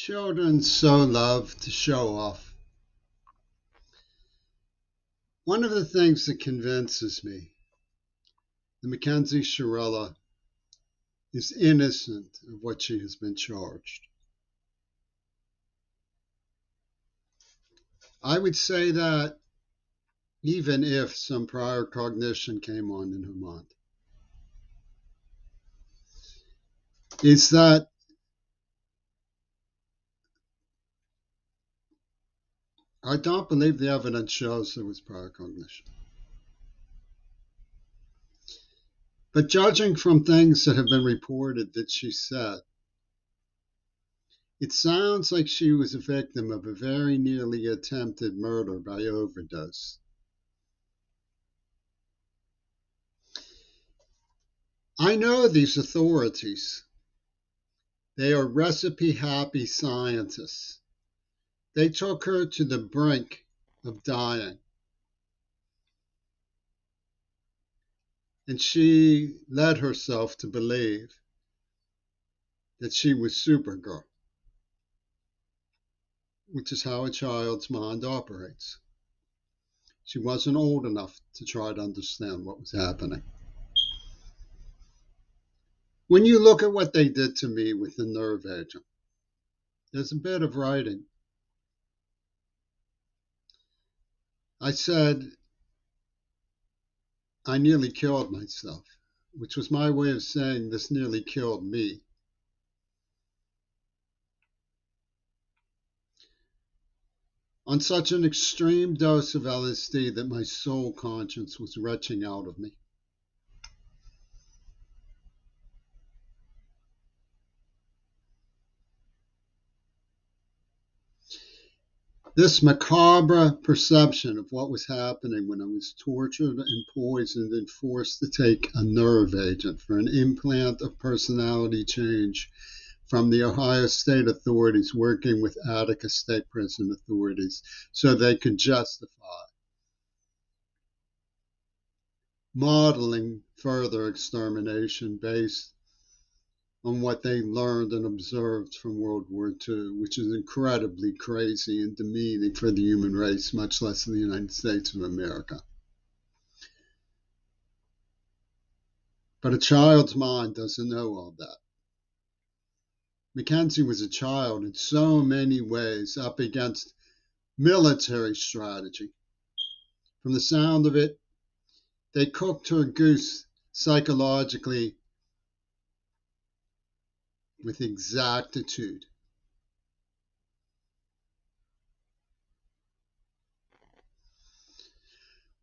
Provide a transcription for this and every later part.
Children so love to show off. One of the things that convinces me that Mackenzie Shirilla is innocent of what she has been charged. I would say that even if some prior cognition came on in her mind, is that I don't believe the evidence shows there was prior cognition. But judging from things that have been reported that she said, it sounds like she was a victim of a very nearly attempted murder by overdose. I know these authorities. They are recipe-happy scientists. They took her to the brink of dying. And she led herself to believe that she was Supergirl, which is how a child's mind operates. She wasn't old enough to try to understand what was happening. When you look at what they did to me with the nerve agent, there's a bit of writing. I said, I nearly killed myself, which was my way of saying this nearly killed me. On such an extreme dose of LSD that my soul conscience was retching out of me. This macabre perception of what was happening when I was tortured and poisoned and forced to take a nerve agent for an implant of personality change from the Ohio State authorities working with Attica State Prison authorities so they could justify modeling further extermination based on what they learned and observed from World War II, which is incredibly crazy and demeaning for the human race, much less in the United States of America. But a child's mind doesn't know all that. Mackenzie was a child in so many ways up against military strategy. From the sound of it, they cooked her goose psychologically with exactitude.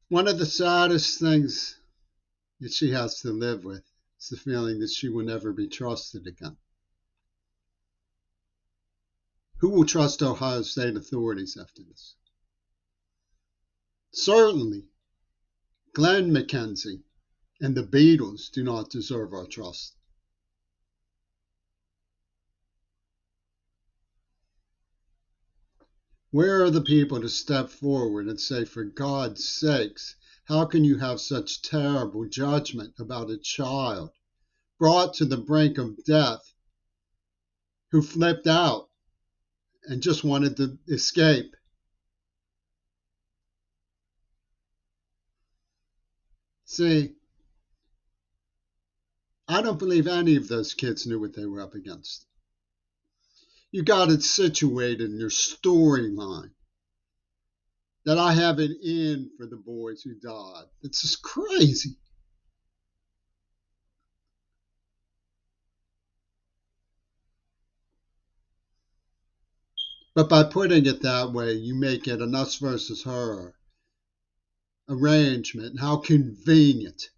One of the saddest things that she has to live with is the feeling that she will never be trusted again. Who will trust Ohio State authorities after this? Certainly, Glenn Mackenzie and the Beatles do not deserve our trust. Where are the people to step forward and say, for God's sakes, how can you have such terrible judgment about a child brought to the brink of death who flipped out and just wanted to escape? See, I don't believe any of those kids knew what they were up against. You got it situated in your storyline that I have it in for the boys who died. It's just crazy. But by putting it that way, you make it an us versus her arrangement. And how convenient.